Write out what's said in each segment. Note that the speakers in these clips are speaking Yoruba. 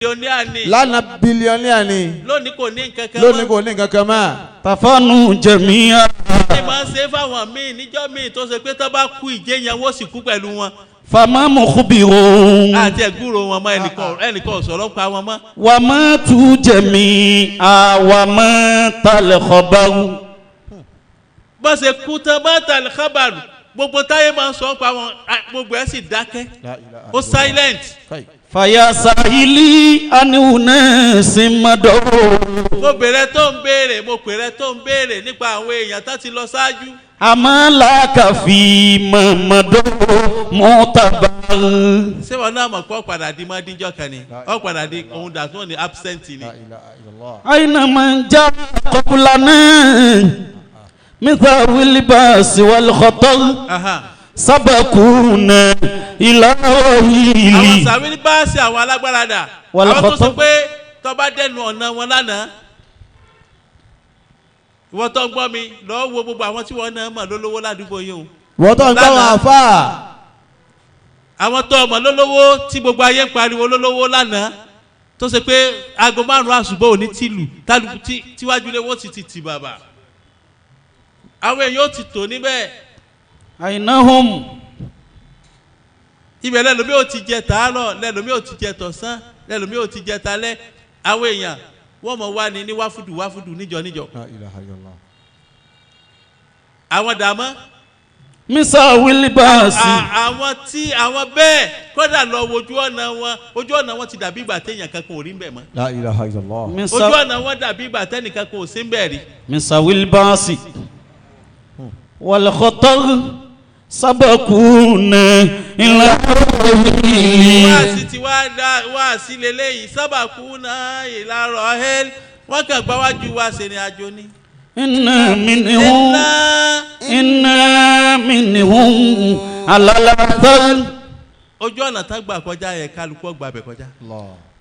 lánàá bílíọ̀nìà ni lónìí kò ní nǹkan kan mọ́. tafanu jami'a. ẹ máa ń ṣe fáwọn míì níjọ́ míì tó ṣe pé tó bá kú ìjẹyàn wọ́n sì kú pẹ̀lú wọn. fama mukhbirun. àti ẹ̀gbúrò wọn mọ́ ẹnìkan sọ̀rọ̀ pa wọn mọ́. wa ma tu jami'a wa ma tal khabaru. bó ṣe kú tán bá tal khabaru gbogbo táyé máa ń sọ pa wọn gbogbo ẹ̀ sì dákẹ́ ó silent. fàyà sàhìlì àníwùnà sèmàdọ́rọ̀. mo bèrè tó ń béèrè nípa àwọn èèyàn tó ti lọ ṣáájú. àmọ́ làákàfí mọ̀mọ́dọ́rọ̀ mọ́tàbà. ṣé wọn náà mọ̀ pé ó padà di mọ́díjọ́ kan ni ó padà di ohun dàtún ní absent ni. àyìnà máa ń já kọ́kúlà náà mẹ́ta wílíbàsì wàlúkọ̀tọ́. sabakuna ilawili. àwọn sàwílì bá ṣe àwọn alágbára dà. àwọn tó sọ pé tó bá dẹnu ọ̀nà wọn lánàá. ìwọ tó ń gbọ́ mi lọ́ọ́ wo gbogbo àwọn tí wọ́n náà mọ̀ lólówó ládùúgbò yìí o. ìwọ tó ń gbọ́ wọn àfà. àwọn tó mọ̀ lólówó tí gbogbo ayé ń pariwo lólówó lánàá tó ṣe pé aago 5 àṣùbọ̀ òní tìlù tíwájú lé wọ́n ti tì bàbà. àwọn èèyàn ó ti tò níbẹ̀. àìnáhùn. ibẹ̀ lẹ́lòmí ò ti jẹ tàárọ̀ lẹ́lòmí ò ti jẹ tọ̀sán lẹ́lòmí ò ti jẹ talẹ́ àwọn èèyàn wọ́n mọ̀ wá ní wáfúdù níjọ. àwọn dàmọ́. mísà wílíbàsì. àwọn bẹ́ẹ̀ kódà lọ wo ojú ọ̀nà wọn ti dàbí ìgbà téèyàn kankan ò rí mbẹ̀ mọ́. La ilaha illallah. ojú ọ̀nà wọn dàbí ìgbà tẹ́nìkan kan ò sí mbẹ̀ rí. mísà wílíbàsì. wàlúkọ̀tọ́. sabakuna ilawili. wáàsí ti wáàsí lélẹ́yìí sabakuna ilarahel wọ́n kàn gbáwájú wa ṣe ni àjò ni. inna minhum alalatal. ojú ọ̀nà tá gbà kọjá yẹ kálukú ọgbà bẹ̀ kọjá.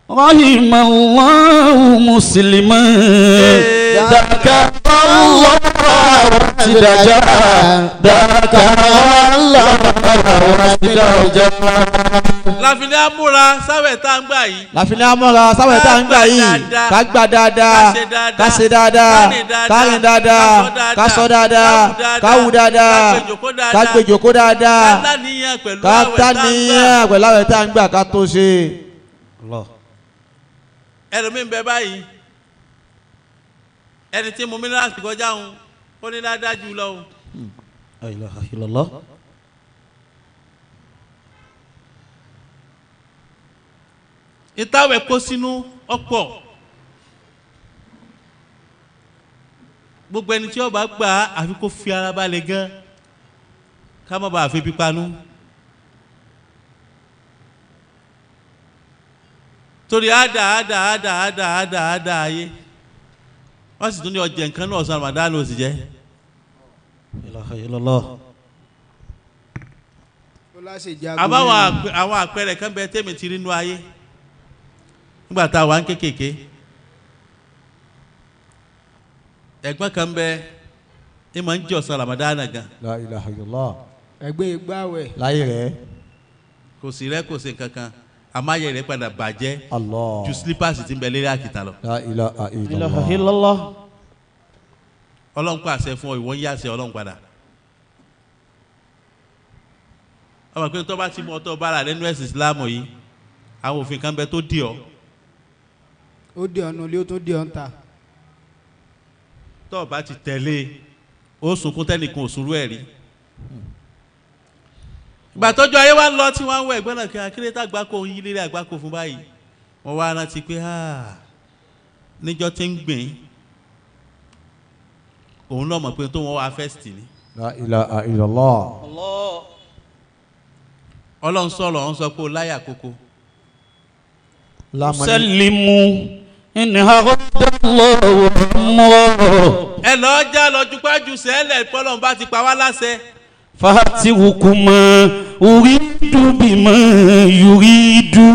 rahimallahu musliman dakatallahu wasidaja dakatallahu wasidaja. láfin ní amúra sáwẹ̀ tá ń gbà yìí. ká gbà dáadáa ká ṣe dáadáa ká rìn dáadáa ká sọ dáadáa ká wù dáadáa ká gbèjòkó dáadáa ká tàníyàn pẹ̀lú àwẹ̀ tá ń gbà ká tó ṣe. ẹlòmíì ń bẹ báyìí ẹni tí mo mineral kọjá òun ó ní dájú lọ o. La ilaha illallah. ìtawẹ̀ kó sínú ọ̀pọ̀ gbogbo ẹni tí ó bá gbà àfi kó fi ara balẹ̀ gan ká má bàa fi pípanú. torí àdá ayé wọ́n sì tún ní ọjẹ́ nǹkan náà ọ̀sán Ramadan ló sì jẹ́. àbáwọn àwọn àpẹẹrẹ kan bẹ tẹ́mi ti rí inú ayé nígbà tá a wà ń kékèké ẹ̀gbọ́n kan bẹ ẹ máa ń jẹ ọ̀sán Ramadan gan. La ilaha illallah. ẹgbẹ́ ìgbàwẹ̀. láyé rẹ̀. kò sí rẹ kò sí kankan àmáyé rẹ̀ padà bàjẹ́ Allah. ju slippers ti ń bẹ lérí àkìtà lọ. La ilaha illallah. ọlọ́run pàṣẹ fún ọ ìwọ ń yàṣẹ ọlọ́run padà. ọmọ pé tó bá ti mú ọtọ bára lẹ́nu ẹ̀sìn Islam yìí àwọn òfin kan bẹ tó dì ọ́. ó dì ọ́ nulẹ̀ ó tún dì ọ́ ń ta. tó o bá ti tẹ̀lé ó sunkún tẹ́nìkan ò sunrú ẹ̀ rí. ìgbà tọ́jú ayé wa ń lọ tí wọ́n ń wọ ẹ̀gbọ́n náà kí akéré tá àgbákò ń yí lérí àgbákò fún báyìí wọ́n wá rántí pé níjọ́ tí ń gbìn òun náà mọ̀ pé tó wọ́n wá fẹ́sìtì ni. La ilaha illallah. ọlọ́run sọ̀rọ̀ ọ̀hún sọ pé ó láyà kókó. sẹ́lìmù ìníhàgọ́dọ́lọ́wọ́ mọ́. ẹ lọ́ọ́ já lọ jupájú sẹ́lẹ̀ pọ́lọ́n bá ti pa wá láṣẹ. fahati wukuma uridu bima yuridu.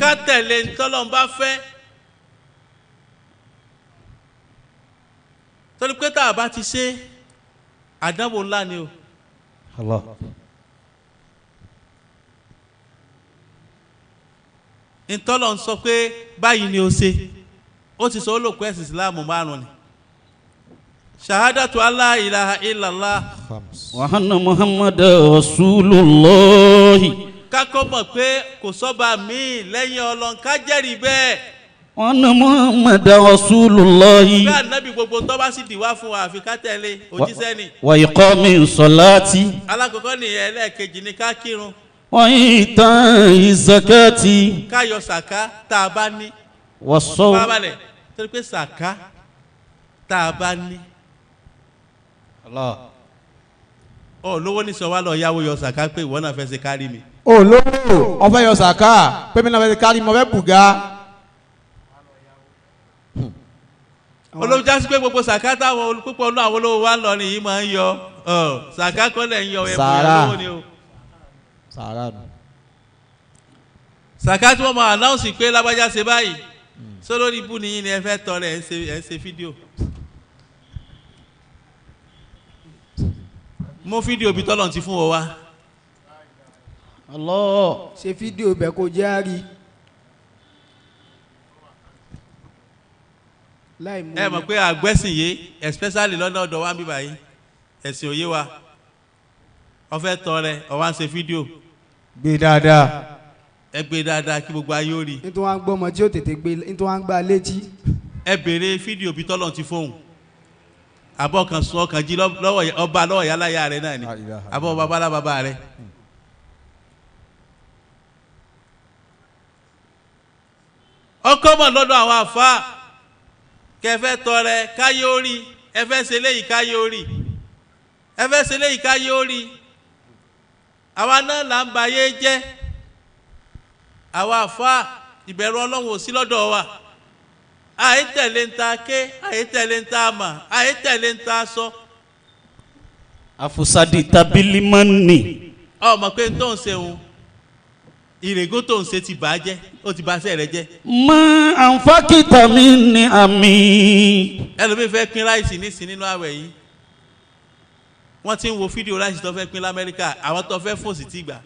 ká tẹ̀lé ntọ́lọ́n bá fẹ́. torí pé tá a bá ti ṣe àdánwò ńlá ni o. Allah. ntọ́lọ̀ ń sọ pé báyìí ni ó ṣe ó ti sọ olóòkú ẹ̀sìn Islam márùn ni shahadatu alla ilaha illallah wa anna Muhammadan Rasulullahi. kákọ́ mọ̀ pé kò sọ́ba míì lẹ́yìn Ọlọ́run ká jẹ́rìí bẹ́ẹ̀. wa anna Muhammadan Rasulullahi. bí ànábì gbogbo tó bá sì dìwá fún wa àfi ká tẹ̀lé òjíṣẹ́ ni. wa iqami salati. alákọ̀ọ́kọ́ nìyẹn ẹlẹ́ẹ̀kejì ni ká kírun. wa ita'i zakati. ká yọ sàká tá a bá ní. wa sawm. bábalẹ̀ torí pé sàká tá a bá ní. ọ lówó ní sọ wá lọ yáwó yọ sàká pé ìwọ náà fẹ́ ṣe kárí mi. olówó ọfẹ yọ sàká pé mi náà fẹ́ kárí mo fẹ́ bùgá. olówó jásí pé gbogbo sàká táwọn púpọ̀ náà àwọn olówó wa ń lọ nìyí máa ń yọ sàká kọ́lẹ̀ ń yọ ẹ̀bùn olówó ni o. sàrà nù. sàká tí wọ́n máa announce pé lágbájá ṣe báyìí sólórí ibú nìyí ni ẹ fẹ́ tọrẹ ẹ ń ṣe fídíò. mú fídíò bí tọ́lọ̀ ti fún ọ wá. Allah. ṣe fídíò bẹ́ẹ̀ kó jẹ́ àárí. ẹ mọ̀ pé àgbẹ̀sìn yé especially lọ́nà ọ̀dọ̀ wa ń bí báyìí ẹ̀sìn òye wa ó fẹ́ tọrẹ ó wá ń ṣe fídíò. gbé dáadáa. ẹ gbé dáadáa kí gbogbo ayé ó rí. nítorí wọn gbọ́ ọmọ tí ó tètè gbé nítorí wọn gbá létí. ẹ béèrè fídíò bí tọ́lọ̀ ti fóun àbọ̀ kan sún ọkàn jí lọ́wọ́ ọba lọ́wọ́ yálàyà rẹ̀ náà ni àbọ̀ babalá bàbá rẹ̀. ọkọ mọ̀ lọ́dọ̀ àwọn àfa kẹfẹ́ tọrẹ káyé orí ẹ fẹ́ ṣe léyìí káyé orí ẹ fẹ́ ṣe léyìí káyé orí àwa náà là ń ba ayé jẹ́ àwa àfa ìbẹ̀rù Ọlọ́run ò sí lọ́dọ̀ wa. àyè tẹ̀lé ń ta ké àyè tẹ̀lé ń ta mà àyè tẹ̀lé ń ta sọ. afusadi tabilimani. ọmọ pé n tó ń ṣe òun ìrègùn tó ń ṣe ti bà á jẹ́ ó ti bà ṣẹ́ rẹ jẹ́. ma anfakita minni ami. ẹlòmíì fẹ́ pín ráìsì nísìn nínú àwẹ̀ yìí wọ́n ti ń wo fídíò ráìsì tó fẹ́ pín lamẹ́ríkà àwọn tó fẹ́ fòsì ti gbà.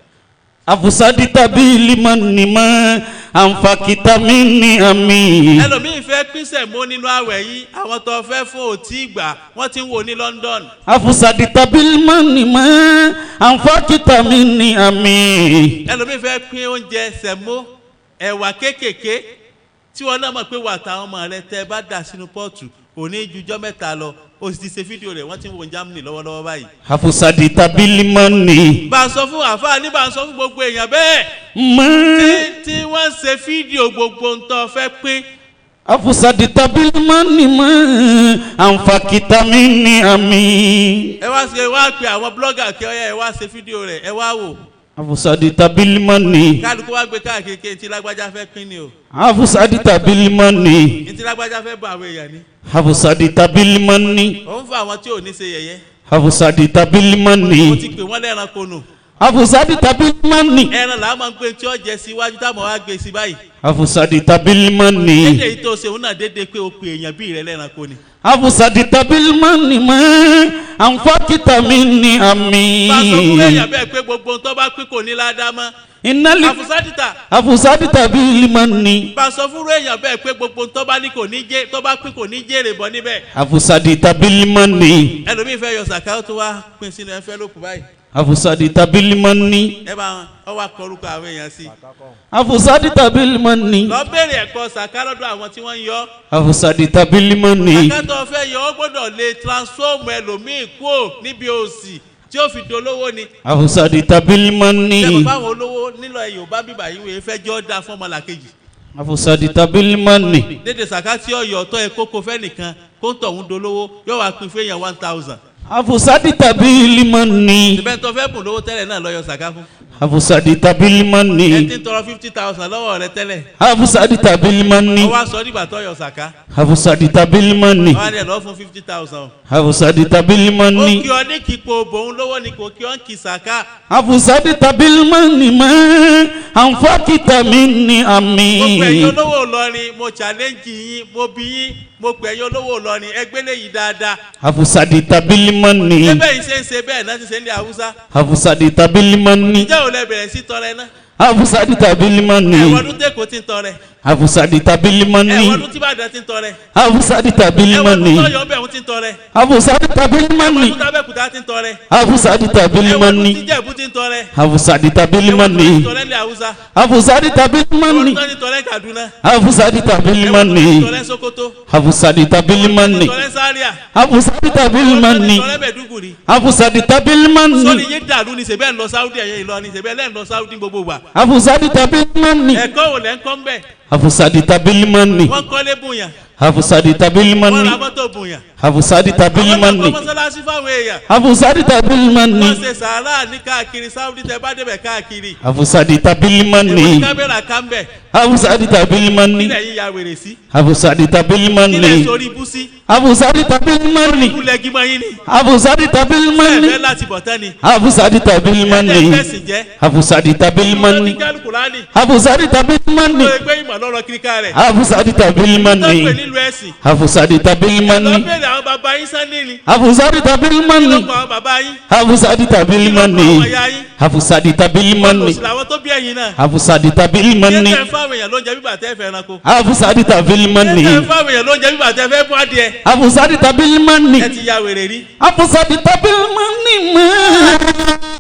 afusadi tabilimani ma anfakita minni ami. ẹlòmíì fẹ́ pín sẹ̀mó nínú àwẹ̀ yìí àwọn tó fẹ́ fún òtí gbà wọ́n ti ń wò ní London. afusadi tabilimani ma anfakita minni ami. ẹlòmíì fẹ́ pín oúnjẹ sẹ̀mó ẹ̀wà kéékèèké tí wọ́n náà mọ̀ pé wà táwọn ọmọ rẹ tẹ́ bá dà sínú pọ́ọ̀tù kò ní jujọ́ mẹ́ta lọ ó sì ti ṣe fídíò rẹ̀ wọ́n ti ń wo Germany lọ́wọ́lọ́wọ́ báyìí. afusadi tabilimani. bá a sọ fún àfáà ní bá a sọ fún gbogbo èèyàn bẹ́ẹ̀. tí wọ́n ṣe fídíò gbogbo ń tọ́ fẹ́ pín. afusadi tabilimani ma anfakita minni ami. ẹ wá pe àwọn blogger kí ọyá ẹ wá ṣe fídíò rẹ̀ ẹ wá wò. afusadi tabilimani. kálukú wá gbé káàkiri kí etí lágbájá fẹ́ pín ni o. afusadi tabilimani. etí lágbájá fẹ́ bá àwọn èèyàn ni. afusadi tabilimani. òun fún àwọn tí ò ní ṣe yẹ̀yẹ́. afusadi tabilimani. mo ti pè wọ́n lẹ́ranko nù. afusadi tabilimani. ẹran làwọn máa ń pè tí ó jẹ síwájú táwọn wá gbé sí báyìí. afusadi tabilimani. dédé yìí tó ṣe òun náà dédé pé o pè èèyàn bí rẹ lẹ́ranko ni. afusadi tabilimani ma anfakita minni ami. bá a sọ fún èèyàn bẹ́ẹ̀ pé gbogbo ohun tó bá pín kò ní ládàá mọ́. inali afusadi tabilimani. bá a sọ fún èèyàn bẹ́ẹ̀ pé gbogbo ohun tó bá ní kò ní jẹ́ tó bá pín kò ní jèrè bọ́ níbẹ̀. afusadi tabilimani. ẹlòmíì fẹ́ yọ sàká tó wá pín sínú ẹnfẹ́lópù báyìí. afusadi tabilimani. ẹ bá ọ wá kọrúkọ àwọn èèyàn sí. afusadi tabilimani. lọ béèrè ẹ̀kọ́ sàká lọ́dọ̀ àwọn tí wọ́n ń yọ. afusadi tabilimani. sàká tó fẹ́ yọ ọ gbọ́dọ̀ lè transform ẹlòmíì kúrò níbi òsì tí ó fi dolówó ni. afusadi tabilimani. ṣé bàbá àwọn olówó nílò Yorùbá bíbà yìí wọ́n fẹ́ jọ́ da fún ọmọlàkejì. afusadi tabilimani. dédé sàká tí ọyọ ọtọ ẹ kókó fẹ́ nìkan kó ń tọ̀hún dolówó yóò wá pín fún èèyàn 1000. afusadi tabilimani. ìbẹ́ tó fẹ́ bùn lówó tẹ́lẹ̀ náà lọ́yọ̀ sàká fún. afusadi tabilimani. ẹ ti ń tọrọ 50,000 lọ́wọ́ rẹ tẹ́lẹ̀. afusadi tabilimani. ó wá sọ nígbà tó yọ sàká. afusadi tabilimani. wọ́n á ní ẹ̀ lọ́ fún 50,000. afusadi ó tabilimani. kí ọ ní kíkó bòun lówó ni kò kí ọ ń kì sàká. afusadi tabilimani ma anfakita minni ami. mo pè yín olówó Ìlọrin mo challenge yín mo bí yín mo pè yín olówó Ìlọrin ẹgbẹ́ léyìí dáadáa. afusadi tabilimani. ṣé bẹ́ẹ̀ ṣe ń ṣe bẹ́ẹ̀ náà ti ṣe ní Haúsá. afusadi tabilimani. ìjẹ́ ò lẹ bẹ̀rẹ̀ sí tọrẹ náà. Afusadita bilimani. ẹ̀wọ̀n ọdún tẹ́kọ̀ọ́ ti ń tọrẹ. Afusadita bilimani. ẹ̀wọ̀n ọdún tí Ìbàdàn ti ń tọrẹ. Afusadita ẹ̀wọ̀n ọdún bilimani. tọ́yọ̀ ọbẹ̀ òun ti ń tọrẹ. Afusadita ẹ̀wọ̀n bilimani. ọdún tábẹ́kúta ti ń tọrẹ. Afusadita ẹ̀wọ̀n ọdún bilimani. tí Ìjẹ̀bú ti ń tọrẹ. Afusadita ẹ̀wọ̀n ọdún bilimani. tí tọrẹ ilẹ̀ Haúsá. Afusadita ẹ̀wọ̀n bilimani. ọdún tó ti tọrẹ Kaduna. Afusadita ẹ̀wọ̀n ọdún bilimani. tó ti tọrẹ Sokoto. Afusadita ẹ̀wọ̀n ọdún tó ti bilimani. tọrẹ Zaria. Afusadita ẹ̀wọ̀n ọdún tó ti bilimani. tọrẹ Maiduguri. Afusadita sọ́ni bilimani. yé dàrú ni sèbẹ́ ń lọ Saudi ẹ̀yẹ Ìlọrin sèbẹ́ lẹ́ ń lọ Saudi gbogbo wa. Afusadita bilimani. ẹ̀kọ́ wò lẹ́ ń kọ́ ń bẹ̀. Afusadita bilimani. wọ́n kọ́lé bùnyàn. Afusadita wọ́n bilimani. ra mọ́tò bùnyàn. Afusadita àwọn náà bilimani. kọ́ mọ́sálásí fáwọn èèyàn. Afusadita wọ́n bilimani. ṣe sàárà ní káàkiri Saudi tẹ bá débẹ̀ káàkiri. Afusadita èwo bilimani. ní kámẹ́rà ká ń bẹ̀. Afusadita bilimani. nílẹ̀ yìí ya wèrè sí. Afusadita nílẹ̀ bilimani. sórí ibú sí. Afusadita bilimani. kúlẹ̀ gímọ̀ yín ni. Afusadita bẹ́ẹ̀ bilimani. láti bọ̀ tán ni. Afusadita ẹ̀ẹ́dẹ́ bilimani. fẹ̀sìn jẹ́. Afusadita ìwọ́n bilimani. ti kálukú láàánì. Afusadita bilimani. ó gbé ìmọ̀ lọ́rọ̀ kíríkà rẹ̀. Afusadita tó pè bilimani. nílùú ẹ̀sìn. Afusadita lọ bilimani. bẹ̀rẹ̀ àwọn bàbá yín sánni ni. Afusadita kí ló bilimani. kọ àwọn bàbá yín. Afusadita kí ló kọ àwọn bilimani. ìyá yín. Afusadita wọ́n lò bilimani. sí làwọn tó bí ẹ̀yin náà. Afusadita bilimani. yẹ́n tẹ́ fáwọn èèyàn ló ń jẹ bíbà tẹ́ fẹ́ ẹranko. Afusadita yẹ́n bilimani. tẹ́ fáwọn èèyàn ló ń jẹ bíbà tẹ́ fẹ́ fún adìẹ. Afusadita bilimani. ẹ ti ya wèrè rí. Afusadita bilimani ma.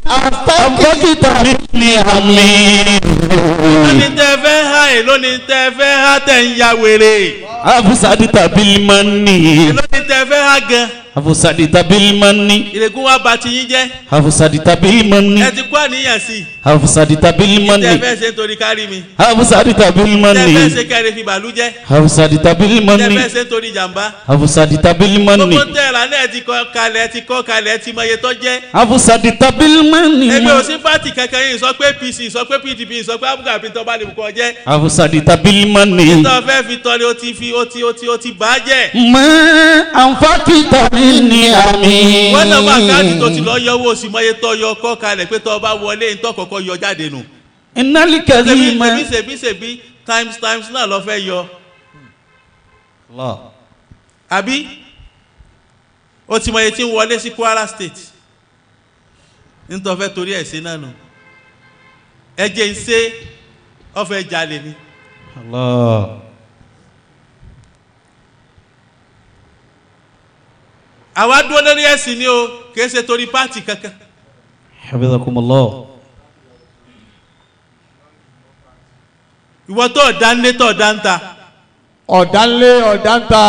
Afakita ni ami. lónìí tẹ́ fẹ́ ha ẹ̀ lónìí tẹ́ fẹ́ ha tẹ̀ ń ya wèrè. Afusadita bilimani. lónìí tẹ́ fẹ́ ha gan. Afusadita bilimani. ìrègùn wa bà ti yín jẹ́. Afusadita bilimani. ẹ ti kó àníyàn sí i. Afusadita tẹ́ bilimani. fẹ́ ṣe nítorí kárí mi. Afusadita tẹ́ fẹ́ bilimani. ṣe kẹ́rin fi bàlú jẹ́. Afusadita tẹ́ bilimani. fẹ́ ṣe nítorí jàmbá. Afusadita bilimani. gbogbo tẹ̀ra náà ti kọ́ kalẹ̀ ti mọ iye tó jẹ́. Afusadita bilimani. èmi ò sí pátì kankan yìí sọ pé APC sọ pé PDP sọ pé abuga fi tọ́ bá lè kọ́ jẹ́. Afusadita bilimani. tó fẹ́ fi tọ́ ni ó ti bá jẹ́. Ma anfakita ni ami. wọ́n náà wà káàdì tó ti lọ yọwọ́ sí mọ́ iye tó yọ kọ́ kalẹ̀ pé tó bá wọlé ń tọ́ kọ́kọ́ yọ jáde nù. Innal karima. ṣèbí times náà lọ fẹ́ yọ. Allah. àbí ó ti mọ iye tí ń wọlé sí Kwara State nítorí fẹ́ torí ẹ̀ sí náà nù. ẹ jẹ́ ń ṣe ọ̀fẹ́ jalè ni. Allah. àwa dúró lórí ẹ̀sìn ni o kì í ṣe torí pátì kankan. Hafizakumullah. ìwọ tó ọ̀dá ńlé tó ọ̀dá ń ta. ọ̀dánlé ọ̀dáńtà.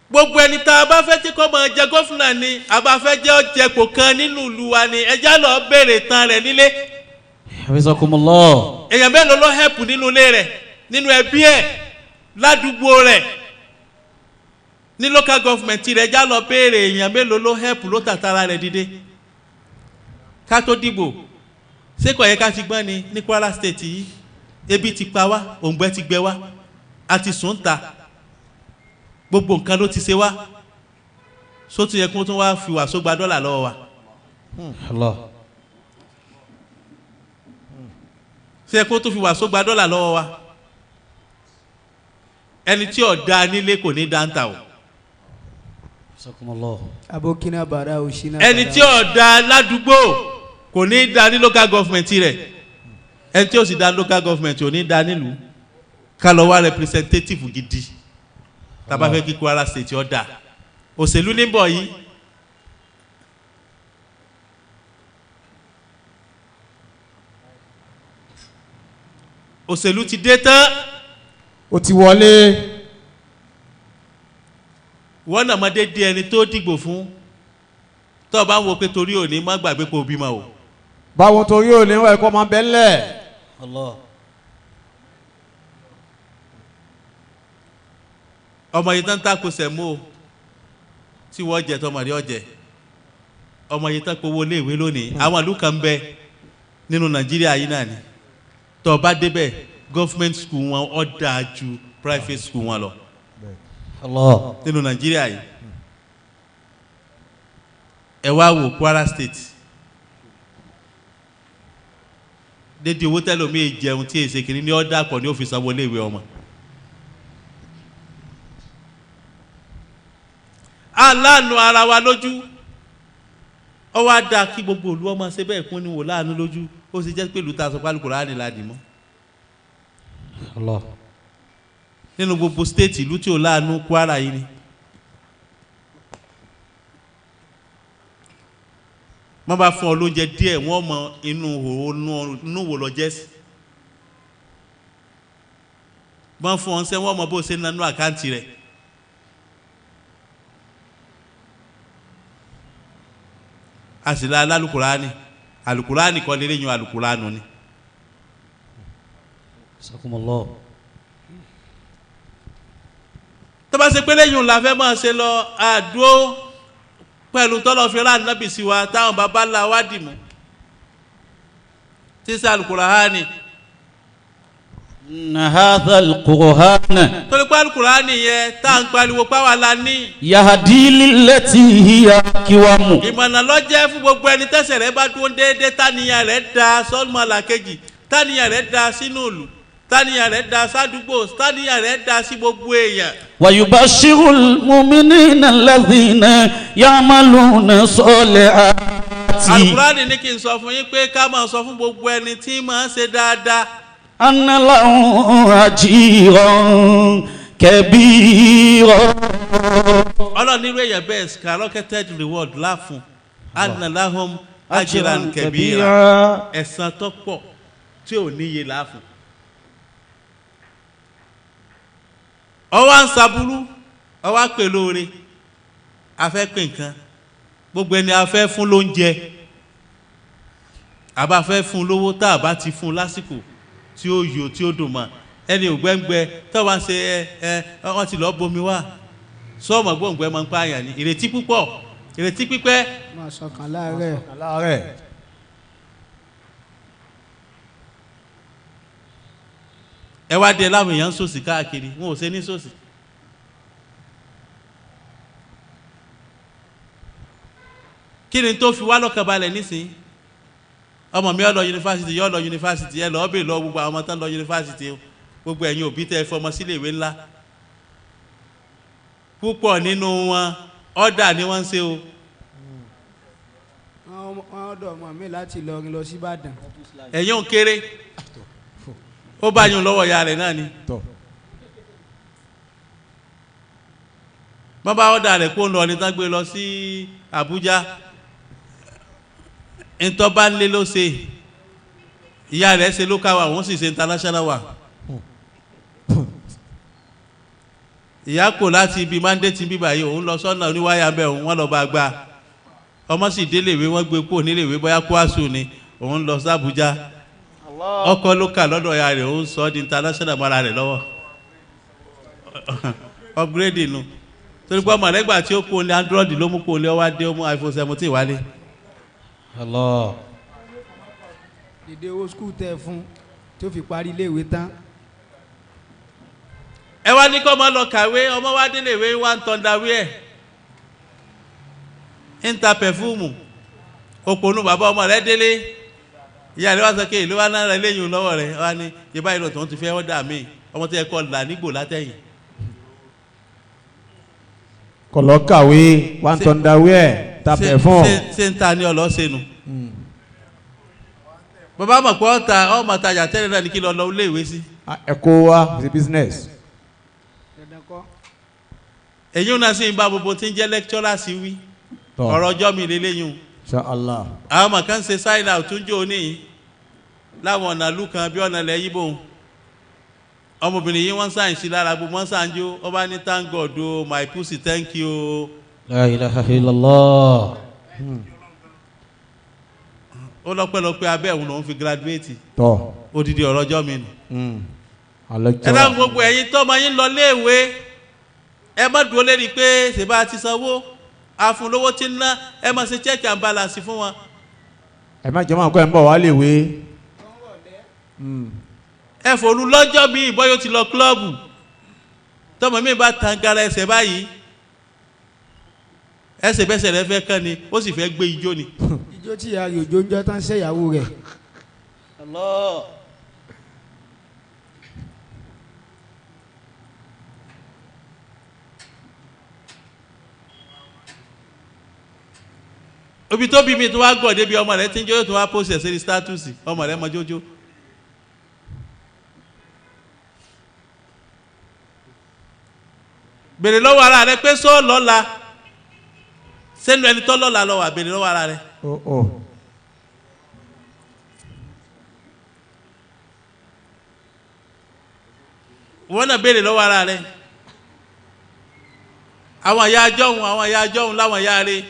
gbogbo ẹni tá a bá fẹ́ tí kò máa jẹ gómìnà ni a bá fẹ́ jẹ́ ọ̀jẹ̀pọ̀ kan nínú ìlú wa ni ẹjá lọ béèrè tán rẹ̀ nílé. Hafizakumullah. èèyàn mélòó ló hẹ́pù nínú ilé rẹ̀ nínú ẹbí ẹ̀ ládùúgbò rẹ̀ ní local government rẹ̀ ẹjá lọ béèrè èèyàn mélòó ló hẹ́pù ló tàtàrà rẹ̀ dìde. ká tó dìbò ṣé kò yẹ ká ti gbọ́n ni ní Kwara State yìí ebi ti pa wá òǹgbẹ ti gbẹ wá àti sùn ta gbogbo nǹkan ló ti ṣe wá sótú yẹ kó tún wá fi wàásù gba dọ́là lọ́wọ́ wa. Allah. ṣé yẹ kó tún fi wàásù gba dọ́là lọ́wọ́ wa. ẹni tí ò da nílé kò ní dáńtà o. Hafizakumullah. abokina bara òṣìnà. ẹni tí ò da ládùúgbò kò ní da ní local government rẹ̀ ẹni tí ò sì da local government ò ní da nílùú ká lọ wá representative gidi tá bá fẹ́ kí Kwara State ó dà òṣèlú níbọ̀ yìí òṣèlú ti dé tán ó ti wọlé. wọ́n náà mọ́ dédé ẹni tó dìgbò fún tó bá ń wo pé torí òní má gbàgbé kó bímọ o. báwo torí ò ní wá ẹ̀kọ́ máa bẹ́ ńlẹ̀. Allah. ọmọ yìí tán tako sẹ̀mó tí wọ́n jẹ tọmọdé ọ̀jẹ̀ ọmọ yìí tán kówó léèwé lónìí àwọn ìlú kan bẹ nínú Nàìjíríà yìí náà ni tó bá débẹ̀ government school wọn ó dáa ju private school wọn lọ Allah. nínú Nàìjíríà yìí. ẹ wá wò Kwara State dédé owó tẹ́lómi jẹun tí èsè kìíní ní ọ̀dà pọ̀ ní òfin sanwó léèwé ọmọ. aláàánú ara wa lójú ó wá dáa kí gbogbo ìlú ọmọ ṣe bẹ́ẹ̀ kún ní wò láàánú lójú ó sì jẹ́ pé ìlú ta sọ pé Al-Qur'ani láàdì mọ́ Allah. nínú gbogbo stéètì ìlú tí ò láàánú Kwara yìí ni wọ́n bá fún ọ lóúnjẹ díẹ̀ wọ́n mọ inú wò lọ jẹ́ sí wọ́n fún ọ ń sẹ́ wọ́n mọ bó ṣe ń nanú àkáǹtì rẹ̀ àṣìlá Al-Qur'ani Al-Qur'ani kọ́ lérè yan Al-Qur'anu ni. Sakumullah. tó bá ṣe pé lẹ́yìn la fẹ́ máa ṣe lọ àdúró pẹ̀lú tọ́lọ̀ fi rán nábì sí wa táwọn bàbá ńlá wa dì mú tí sẹ́ Al-Qur'ani. Hadha al-Qur'an. torí pé Al-Qur'ani yẹn tá à ń pariwo páwa la ní. Yahdi lillati hiya aqwam. ìmọ̀nà lọ́jẹ́ fún gbogbo ẹni tẹ́sẹ̀ rẹ̀ bá dúró déédéé táníyàn rẹ̀ da sọ́ọ̀mù làkejì táníyàn rẹ̀ da sínú ìlú táníyàn rẹ̀ da sádùúgbò táníyàn rẹ̀ da sí gbogbo èèyàn. Wa yubashshirul mu'minina alladhina ya'maluna salihati. Al-Qur'ani ní kí n sọ fún yín pé ká máa sọ fún gbogbo ẹni tí máa ń ṣe dáadáa. Anna lahum ajran kabira. Ọlọ́run nírú èèyàn bẹ́ẹ̀ skyrocketed reward láfún anna lahum ajran kabira ẹ̀san tó pọ̀ tí ò níye láfún. ọwọ́ ń saburú ọwọ́ pè lóore afẹ́ pè nǹkan gbogbo ẹni afẹ́ fún lóúnjẹ àbá fẹ́ fún lówó tá a bá ti fún lásìkò tí ó yọ tí ó dùn mọ́ ẹni ògbẹ́ngbẹ́ tó wá ń ṣe wọ́n ti lọ́ọ́ bomi wá sọ́ọ̀mọ̀ gbòǹgbẹ́ máa ń pààyàn ní ìrètí púpọ̀ ìrètí pípẹ́. máa sọkàn láàárẹ̀. ẹ wá dé láwọn èèyàn ń sòsì káàkiri wọn ò ṣe ní sòsì. kí ni tó fi wá lọ́kàn balẹ̀ nísìnyí ọmọ mi ó lọ yunifásitì yó lọ yunifásitì ẹ lọ́ọ́ bèè lọ gbogbo àwọn ọmọ tán lọ yunifásitì gbogbo ẹ̀yin òbí tẹ́ fọmọ sílé ìwé ńlá púpọ̀ nínú wọn ọ̀dà ni wọ́n ń ṣe o. wọ́n ọ̀dọ̀ ọmọ mi láti Ìlọrin lọ sí Ìbàdàn. ẹ̀yin ò kéré ó bá yún lọ́wọ́ ya rẹ̀ náà ni. wọ́n bá ọ̀dà rẹ̀ kó ń lọ ní tán gbé lọ sí Àbújá ntọ́ bá ń lé ló ṣe ìyá rẹ̀ ṣe local wa wọ́n sì ṣe international wa. ìyá kò láti ibi mandate bíbá yìí òun lọ sọ́nà oníwáyà bẹ́ẹ̀ òun wọ́n lọ bá gbà ọmọ sì déléèwé wọ́n gbé kúrò níléèwé bóyá Kwasu ni òun lọ sí Àbújá ọkọ̀ local lọ́dọ̀ ya rẹ̀ òun sọ di international mọ́ra rẹ̀ lọ́wọ́ upgrade nu torí pé ọmọ rẹ̀ gbà tí ó kó ní Android ló mú kó ní ọwá dé ó mú iPhone 17 wálé. Allah. Dìde owó skul tẹ fún tí ó fi parí iléèwé tán. ẹ wá ní kọ́ ọmọ lọ kàwé ọmọ wá délé ìwé wá ń tọ́ndàwé ẹ̀ ń ta pẹ̀fúmù òpònú bàbá ọmọ rẹ̀ délé ìyá rẹ̀ wá sọ pé ìlú wa náà rẹ̀ léyìn lọ́wọ́ rẹ̀ wá ní ìbá ìlú tó ń ti fẹ́ ọ́dà mí ọmọ tó yẹ kọ́ là nígbò látẹ̀yìn. kọ̀lọ́ kàwé wá ń tọ́ndàwé ẹ̀ ta pẹ̀fúmù. ṣé ń ta ní ọlọ́sẹ̀nu. bàbá mọ̀ pé ọmọ tajà tẹ́lẹ̀ náà ní kí lọ lọ ilé ìwé sí. ẹ̀kọ́ wa ṣe business. èyí náà sì ń bá gbogbo tí ń jẹ́ lecturer sí wí ọ̀rọ̀ ọjọ́ mi lélẹ́yìn. Inshallah. àwọn ọmọ kan ṣe sign out tún jò ní láwọn ọ̀nà ìlú kan bí ọ̀nà ilẹ̀ yíbò ọmọbìnrin yìí wọ́n sáyìn sí lára gbogbo wọ́n sáyìn jó ó bá ní thank God o my pussy thank you. La ilaha illallah. ó lọ́pẹ́lọpẹ́ abẹ́ òun lòún fi graduate. tọ́ odidi ọ̀rọ̀ ọjọ́ mi nù. ẹ dáhùn gbogbo ẹ̀yin tọ́mọ yín lọ léèwé ẹ má dúró lérí pé ṣèbá ti sanwó àfúnlówó tí ń ná ẹ má ṣe check and balance fún wọn. ẹ má jẹ́ máa kọ́ ẹ̀ ń bọ̀ wá léèwé. ẹ fòrú lọ́jọ́ mi ìbọn yóò ti lọ kílọ̀bù tọ́mọ mi bá tan gara ẹsẹ̀ báyìí ẹsẹ̀ bẹ́sẹ̀ rẹ fẹ́ kán ni ó sì fẹ́ gbé ijó ni. ijó tí ìyá rẹ̀ òjò ń jọ tán ṣèyàwó rẹ̀. Allah. obi tó bí mi tó wá gọ̀ débi ọmọ rẹ̀ tí ń jó tó wá post ẹ̀ sí status ọmọ rẹ̀ mọ jójó. bèrè lọ́wọ́ ara rẹ̀ pé sọ lọ́la sẹ́nu ẹni tó lọ́la lọ́wọ́ bèrè lọ́wọ́ ara rẹ̀. wọ́n náà bèrè lọ́wọ́ ara rẹ̀. àwọn ìyá ajọ́hun láwọn ìyá rẹ̀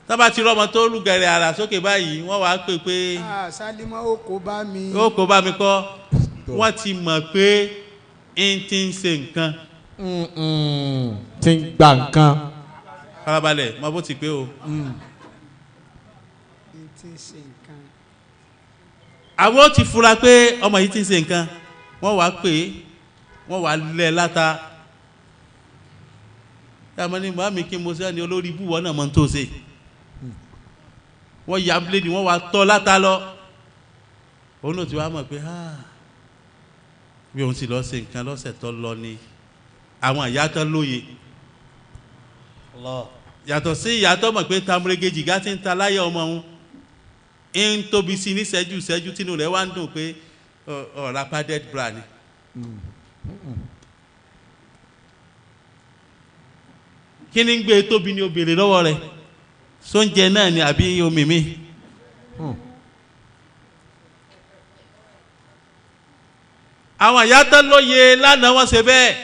tábà ti rọ́mọ tó lùgẹ̀rẹ̀ ara sókè báyìí wọ́n wàá pè pé Sálímọ́ ó kó bá mi kọ́ wọ́n ti mọ̀ pé n ti ń ṣe nǹkan ti ń gba nǹkan farabalẹ̀ mọ bó ti pé o ti ń ṣe nǹkan. àwọn ó ti fura pé ọmọ yìí ti ń ṣe nǹkan wọ́n wàá pè é wọ́n wàá lẹ̀ láta yàmọ́ ni màmí kí mo sẹ́ni olórí ibú wọn náà mọ́ tó ṣe wọ́n ya bíléèdì wọ́n wá tọ́ láta lọ òun náà ti wá mọ̀ pé bí òun sì lọ ṣe nǹkan lọ́sẹ̀ tó lọ ni àwọn ìyá tó lóye yàtọ̀ sí ìyá tó mọ̀ pé tamurege gá ti ń ta láyé ọmọ òun ń tóbi sí ní ṣẹ́jú tínú rẹ̀ wá ń dùn pé ọ̀rá padded bra ni. kí ni ń gbé tóbi ní obìnrin lọ́wọ́ rẹ̀ sóúnjẹ náà ni àbí omi mi. àwọn ìyá tó lóye lánàá wọ́n ṣe bẹ́ẹ̀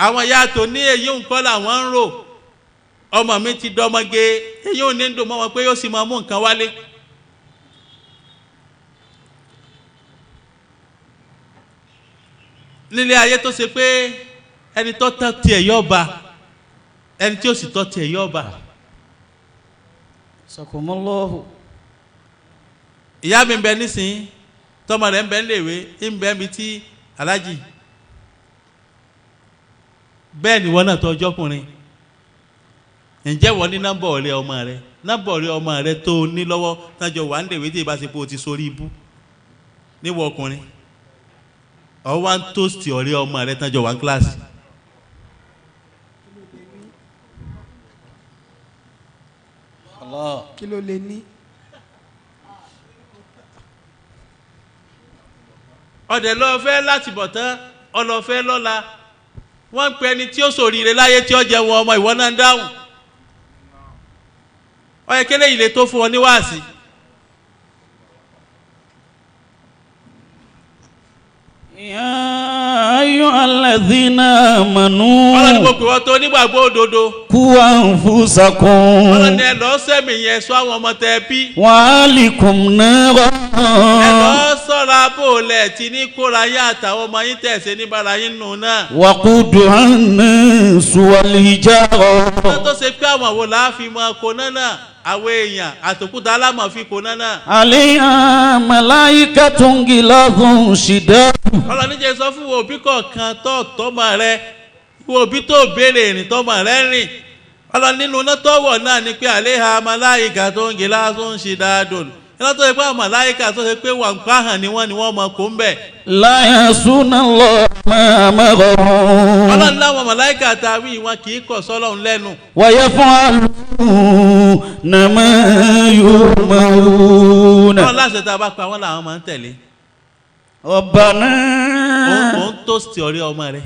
àwọn ìyá tó ní èyí nǹkan làwọn ń rò ọmọ mi ti dọmọge èyí ò ní dùn mọ́ wọn pé yóò sì máa mú nǹkan wálé. nílé ayé tó ṣe pé ẹni tó tọ́ tiẹ̀ yóò bá ẹni tí ó sì tọ́ tiẹ̀ yóò bá. Sakumullahu. ìyá mi ń bẹ nísìnyí tọmọ rẹ̀ ń bẹ léwe ń bẹ mi tí alájì bẹ́ẹ̀ ni wọ́n náà tó ọjọ́kùnrin ǹjẹ́ wọ́n ní nọ́mbà ọ̀rẹ́ ọmọ rẹ tó ní lọ́wọ́ tájọ wà ń léwe tí ìbá ṣe pé o ti sórí ibú níwọ̀ ọkùnrin ọ̀ wá ń tóòsì ọ̀rẹ́ ọmọ rẹ tájọ wà ń kíláàsì. kí ló lè ní. ọ̀dẹ̀ lọ fẹ́ láti bọ̀ tán ọlọ́fẹ́ lọ́la wọ́n ń pe ẹni tí ó ṣoríire láyé tí ó jẹ wọn ọmọ ìwọ náà ń dáhùn ọyẹ kélé ilé tó fún ọ ní wáàsí. Ya ayyuhalladhina amanu. ọlọ́ni mo pè wọ́n tó nígbàgbọ́ òdodo. Qu anfusakum. ọlọ́ni ẹ lọ́ọ́ sẹ́mi yẹn sọ àwọn ọmọ tẹ bí. Wa ahlikum nara. ẹ lọ́ọ́ sọ́ra bóòlẹ̀ tí ní kóra yín àtàwọn ọmọ yín tẹ̀sẹ̀ níbàrà yín nù náà. Waquduha an-nasu wal hijara. ọ̀nà tó ṣe pé àwọn wo làá fi mọ kó náà àwọn èèyàn àtòkúta alámọ̀ fi kó náà. Alayha malaikatun gilazun shidad. ọlọ́ni jẹ́ sọ fún òbí kọ̀ọ̀kan tó tọ́mọ rẹ òbí tó béèrè ìrìn tọ́mọ rẹ rìn ọlọ́ni nínú náà tọ́wọ̀ náà ni pé alayha malaikatun gilazun shidadun iná tó ṣe pé àwọn màláìkà tó ṣe pé wà ń pa hàn ni wọ́n mọ kó ń bẹ̀. La yasuna Allah ma amarahum. ọlọ́ni láwọn màláìkà tàbí wọn kì í kọ̀ sọ́lọ́run lẹ́nu. Wa yaf'aluna ma yu'maruna. ọlọ́ni láṣẹ tá a bá pa wọ́n làwọn máa ń tẹ̀lé. Rabbana. òun tó sì ọ̀rẹ́ ọmọ rẹ̀.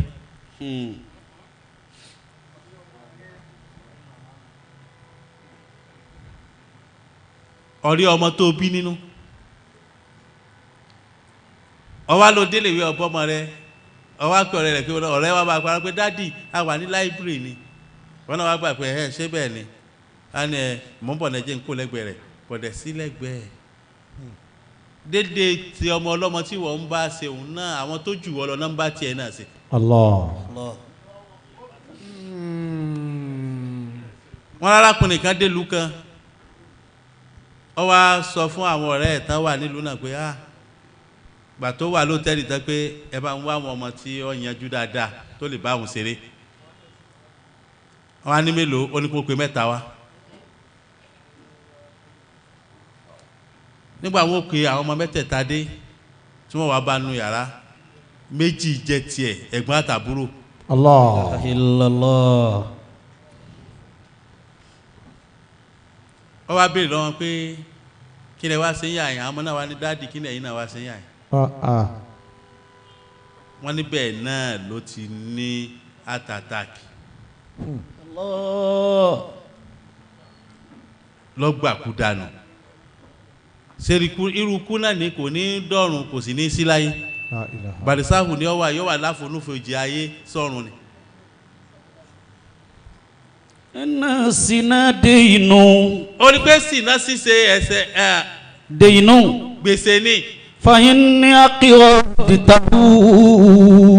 ọ̀rẹ́ ọmọ tó bí nínú ọwá ló délé ìwé ọ̀bọ́mọ rẹ̀ ọwá pé ọ̀rẹ́ rẹ̀ pé ọ̀rẹ́ wa bá parọ́ pé dádì a wà ní láìbírì ni wọ́n náà wá gbà pé ẹ̀ ṣé bẹ́ẹ̀ ni a ní ẹ̀ mọ́ bọ̀ náà jẹ́ ń kó lẹ́gbẹ̀ẹ́ rẹ̀ bọ̀dẹ̀ sí lẹ́gbẹ̀ẹ́ dédé ti ọmọ ọlọ́mọ tí wọ́n ń bá ṣe òun náà àwọn tó jù wọ́n lọ náà ń bá tiẹ̀ náà ṣe. Allah. wọ́n arákùnrin kan délùú kan ó wá sọ fún àwọn ọ̀rẹ́ ẹ̀ tán wà nílùú náà pé gbà tó wà lóòtẹ́ẹ̀lì tán pé ẹ bá ń wá àwọn ọmọ tí ó yanjú dáadáa tó lè bá àwọn ṣeré wọ́n á ní mélòó ó ní kó pe mẹ́ta wá nígbà wọn pe àwọn ọmọ mẹ́tẹ̀ẹ̀ta dé tí wọ́n wá bá nu yàrá méjì jẹ́ tiẹ̀ ẹ̀gbọ́n àtàbúrò. Allah. Illallah. ó wá béèrè lọ́wọ́ pé kí lẹ wá ṣe yà yín àwọn náà wá ní dáàdì kí lẹ́yìn náà wá ṣe yà yín wọ́n ní bẹ́ẹ̀ náà ló ti ní heart attack lọ́gbàkú dànù sẹ́ríkú irúkú náà ní kò ní dọ̀run kò sì ní sí láyé bàdìsáhù ni ó wà yóò wà láfonúfojì ayé sọ́run ni. ẹnà sínà dé inú. ó ní pé sínà ṣíṣe ẹ̀ṣẹ̀ dé inú. gbèsè ni. fàyín ní akíwọ́ dìtàkù.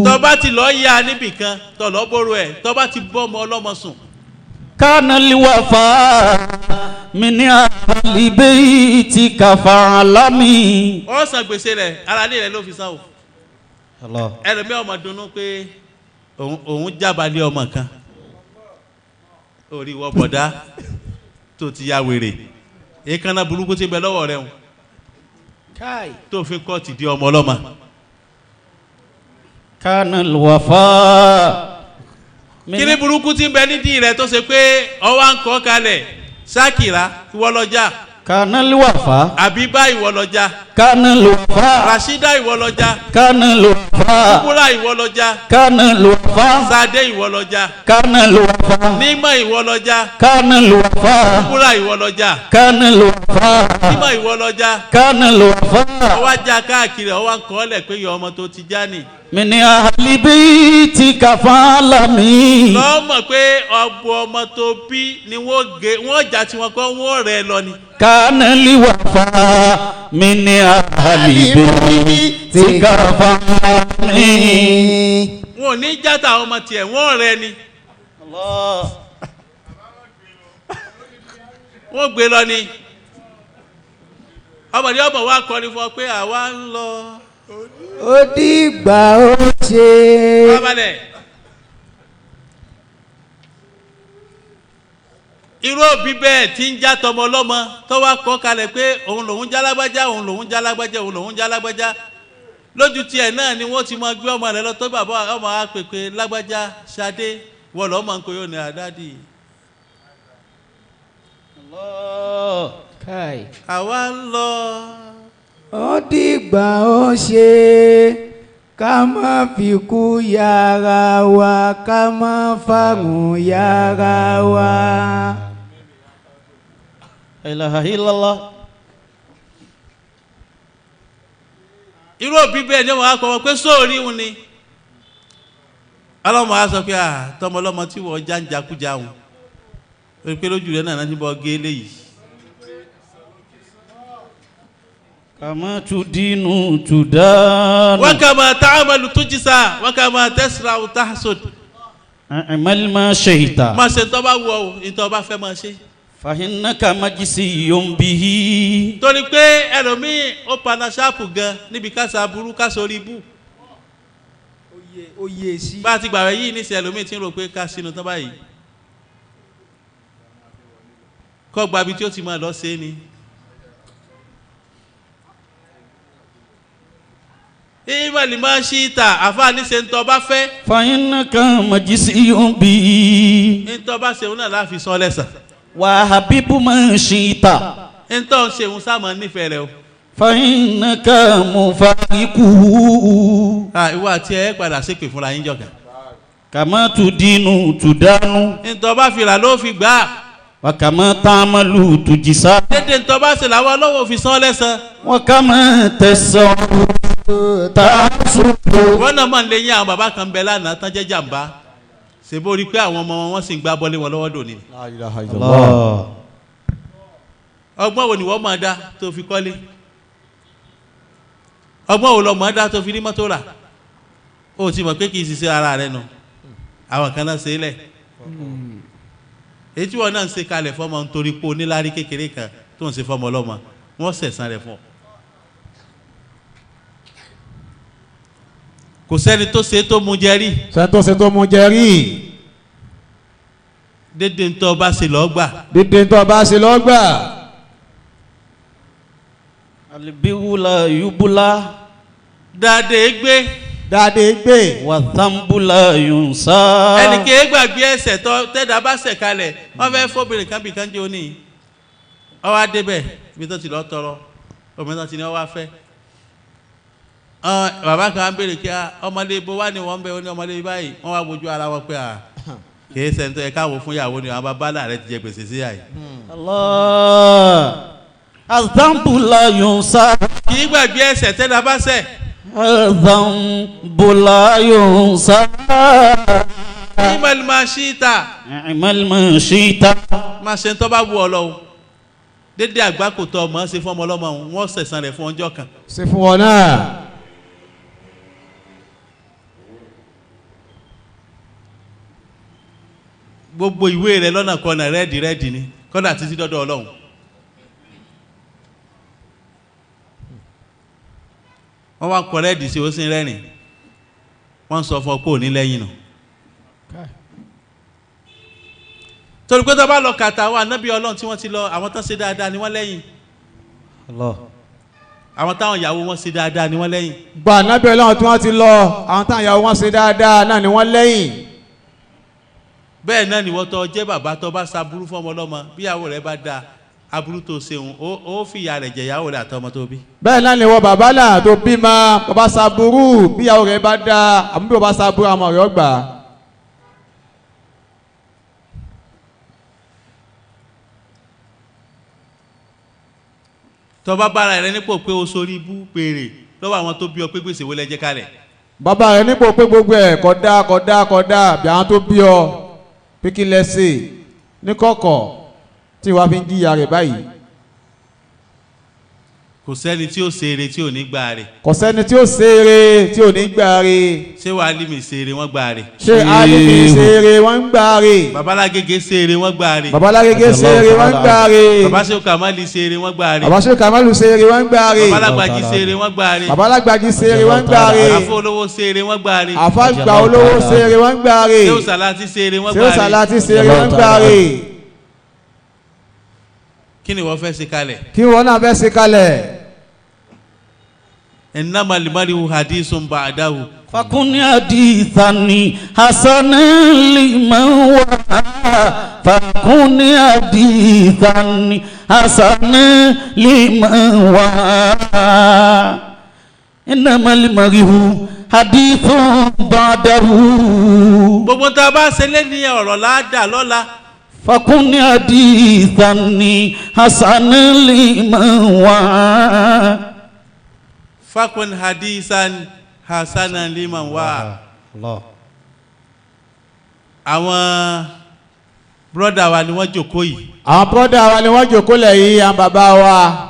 tọ́ba ti lọ́ọ́ yá níbìkan tọ́ lọ́ọ́ bóró ẹ̀ tọ́ba ti bọ́ ọmọ ọlọ́mọ sùn. كان الوفاء من أهل بيتك فاعلمي. ó san gbèsè rẹ̀ ara ilé rẹ̀ ló fi san o. ẹlòmí ọmọ dunnú pé òun jábàálẹ̀ ọmọ kan orí ìwọ bọ̀dá tó ti ya wèrè èékánná burúkú ti bẹ lọ́wọ́ rẹ̀ o tó fi kọ́ọ̀tì di ọmọ ọlọ́mọ. كان الوفاء. kíni burúkú tí ń bẹ nídìí rẹ tó ṣe pé ọwọ́ à ń kọ́ kalẹ̀ Ṣakira ìwọ lọ́jà. Kana luwafa. Àbíbá ìwọ lọ́jà. Kana luwafa. Rashida ìwọ lọ́jà. Kana luwafa. Kúbúrà ìwọ lọ́jà. Kana luwafa. Sade ìwọ lọ́jà. Kana luwafa. Nímọ̀ ìwọ lọ́jà. Kana luwafa. Kúbúrà ìwọ lọ́jà. Kana luwafa. Nímọ̀ ìwọ lọ́jà. Kana luwafa. Ọwọ́ ajá káàkiri ọwọ́ ń kọ́ lẹ̀ pé yọ ọmọ tó ti já ni. Mini ahli baitika fa'lami. Lọ́mọ̀ pé ọ̀bù ọmọ tó bí ni wọ́n jà tí wọ́n kọ́ wọ́n rẹ̀ lọ ni. Kana liwafa mini ahli baitika fa'lami. Wọ́n ò ní játa ọmọ tiẹ̀ wọ́n rẹ̀ ni. Wọ́n gbé lọ ni. Ọmọdé ọmọ wa kọrin fún ọ pé àwa ń lọ. Ó dìgbà ó ṣe. Bábalẹ̀. Irú òbí bẹ́ẹ̀ tí ń já tọmọ ọlọ́mọ tó wá kọ́ kalẹ̀ pé òun lòun já lágbájá òun lòun já lágbájá òun lòun já lágbájá lójú tiẹ̀ náà ni wọ́n ti mọ gbé ọmọ rẹ̀ lọ tó bàbá ọmọ wa pèpè lágbájá Ṣadé wọ́n lọ́ọ́ mọ̀ ń kó yóò ní àdádì. Àwa ń lọ. Ó dìgbà ó ṣe ká má fi kú yára wa ká má fàrùn yára wa. ilaha illallah. Irú òbí bẹ́ẹ̀ ni wọ́n á kọ́ wọn pé sóòrí òun ni ọlọ́mọ á sọ pé tọmọlọ́mọ tí wọ́n já ń jakújà wọn pé lójú rẹ̀ náà ní bọ́ gé léyìí. Kama tudinu tudanu. Wa kama ta'malu tujza wa kama tasra'u tahsud. A'mal ma shi'ta. Má ṣe tó bá wù ọ́ ní tó bá fẹ́ máa ṣe. Fa innaka majziyun bihi. Torí pé ẹlòmíì ó paná ṣáàpù gan níbi kásá burú kásá orí ibú. Oyè sí. Bá a ti gbàwẹ̀ yìí ní ìṣẹ́ ẹlòmíì tí ń rò pé ká sínú tán báyìí. Kọ́ gbabi tí ó ti máa lọ ṣe é ni. Ìmọ̀lì máa ṣí ìta àfáàní ṣe ń tọ́ bá fẹ́. Fa innaka majziyun bihi. ń tọ́ bá ṣeun náà láfi sọ lẹ́sàn. Wa habibu ma shi'ta. ń tọ́ ń ṣeun sáàmù nífẹ̀ẹ́ rẹ o. Fa innaka mufariquhu. Ìwọ àti ẹ padà ṣépè fúnra yín jọ̀gàn. Kama tudinu tudanu. ń tọ́ bá fìlà ló fi gbà. Wa kama ta'malu tujza. Dédé ń tọ́ bá ṣe làwọn ọlọ́wọ́ fi sán lẹ́sàn. Wa kama tasawwu ta'sudu. Wọ́n náà mọ̀ ń lé yín àwọn bàbá kan bẹ lánàá tán jẹ́ jàǹbá. Ṣèbó rí pé àwọn ọmọ wọn sì ń gbá bọ́lé wọn lọ́wọ́ dòní. Ọgbọ́n wo ni wọ́n máa dá tó fi kọ́lé? Ọgbọ́n wo lọ máa dá tó fi rí mọ́tò rà? Ó ti mọ̀ pé kì í ṣiṣẹ́ ara rẹ̀ nù. Àwọn kan náà ṣe é lẹ̀. Èyí tí wọ́n náà ń ṣe kalẹ̀ fọ́mọ nítorí pé onílárí kékeré kan tó ń ṣe fọ́mọ ọlọ́mọ wọ́n ṣẹ̀san rẹ̀ fún ọ. Kò sẹ́ni tó ṣe tó mú jẹ rí. sẹ́ni tó ṣe tó mú jẹ rí. Dédé ń tọ́ bá ṣe lọ́ọ́ gbà. dídé tó bá ṣe lọ́gbà. Albirula yubula. Dáadé gbé. dáadé gbé. Wa dhambula yunsa. Ẹnì kìí gbàgbé ẹsẹ̀ tẹ́dá bá ṣẹ̀ kalẹ̀ wọ́n fẹ́ fóbìnrin kan bì kan jẹ́ òní. ó wá débẹ̀ ibi tó ti lọ tọrọ omi tó ti ní ó wá fẹ́ bàbá kan á béèrè kí ọmọdé ibo wá ní wọ́n bẹ̀ ó ní ọmọdé báyìí wọ́n wá wojú ara wọn pé kìí sẹ́ńtọ́ ẹ̀ káwọ́ fún ìyàwó ni àwọn bàbá rẹ̀ ti jẹ gbèsè sí àyè. Allah azambula yunsa. kì í gbàgbé ẹ̀ṣẹ̀ tẹ́lẹ̀ bá ṣẹ̀. azambula yunsa. ìmọ̀lì máa ṣí ìta. ìmọ̀lì máa ṣí ìta. máa ṣe ń tọ́ bá wù ọ lọ́wọ́ dédé àgbákò tọ́ ọmọ ṣe fún ọmọ ọlọ́mọ wọn ṣẹ̀san rẹ̀ fún ọjọ́ kan. ṣe fún wọn náà. gbogbo ìwé rẹ̀ lọ́nà kọ́nà rẹ́ẹ̀dì ni kọ́nà títí dọ́dọ̀ ọlọ́run. wọ́n wá kọ́ rẹ́ẹ̀dì sí ó sì rẹ́rìn wọ́n sọ fún ọ pé òní lẹ́yìn nù. torí pé tó bá lọ kàtà àwọn ànábì ọlọ́run tí wọ́n ti lọ àwọn tán ṣe dáadáa ni wọ́n lẹ́yìn. àwọn táwọn ìyàwó wọn ṣe dáadáa ni wọ́n lẹ́yìn. gba ànábì ọlọ́run tí wọ́n ti lọ àwọn táwọn ìyàwó wọn ṣe dáadáa náà ni wọ́n lẹ́yìn. bẹ́ẹ̀ náà ni wọ́n tọ́ jẹ́ bàbá tó bá ṣaburú fọ́mọ ọlọ́mọ bí ìyàwó rẹ̀ bá da aburú tó ṣeun ó fi ìyá rẹ̀ jẹ ìyàwó rẹ̀ àtọmọ tó bí. bẹ́ẹ̀ náà ni wọ́n bàbá náà tó bí ma bàbá ṣaburú bí ìyàwó rẹ̀ bá da àmúbí bàbá ṣaburú àmọ́ rẹ̀ ọgbà. tó bá bára rẹ̀ nípò pé o sórí ibú péré lọ́wọ́ àwọn tó bí ọ pé gbèsè wo lẹ́jẹ́ kalẹ̀. bàbá rẹ̀ nípò pé gbogbo ẹ̀ kódà bí àwọn tó bí ọ pé kí lẹ ṣe ní kọ̀kọ̀ tí wàá fi ń jìyà rẹ̀ báyìí. kò sẹ́ni tí ó ṣeré tí ò ní gbà rẹ̀. kò sẹ́ni tí ó ṣeré tí ò ní gbà rẹ̀. ṣé wàá límì ṣeré wọ́n gbà rẹ̀. ṣé alimi ṣeré wọ́n ń gbà rẹ̀. babalágége ṣeré wọ́n gbà rẹ̀. babalágége ṣeré wọ́n ń gbà rẹ̀. babaṣẹ́ kàmáli ṣeré wọ́n gbà rẹ̀. babaṣẹ́ kàmáli ṣeré wọ́n ń gbà rẹ̀. babalágbàjì ṣeré wọ́n gbà rẹ̀. babalágbàjì ṣeré wọ́n ń gbà rẹ̀. àfọ olówó ṣeré wọ́n gbà rẹ̀. àfàgbà olówó ṣeré wọ́n ń gbà rẹ̀. ṣé òsàlátì ṣeré wọ́n gbà rẹ̀. ṣé òsàlátì ṣeré wọ́n ń gbà rẹ̀. kí ni wọ́n fẹ́ ṣe kalẹ̀. kí wọ́n náà fẹ́ ṣe kalẹ̀. إنما المرء حديث بعده فكن حديثا حسنا لمن وعى فكن حديثا حسنا لمن وعى إنما المرء حديث بعده. gbogbo tá a bá ṣe lé ní ọ̀rọ̀ láàdá lọ́la. فكن حديثا حسنا لمن وعى fakun hadisan hasanan liman wa. àwọn brọ́dà wa ni wọ́n jókòó yìí. àwọn brọ́dà wa ni wọ́n jókòó lẹ̀ yìí àwọn bàbá wa.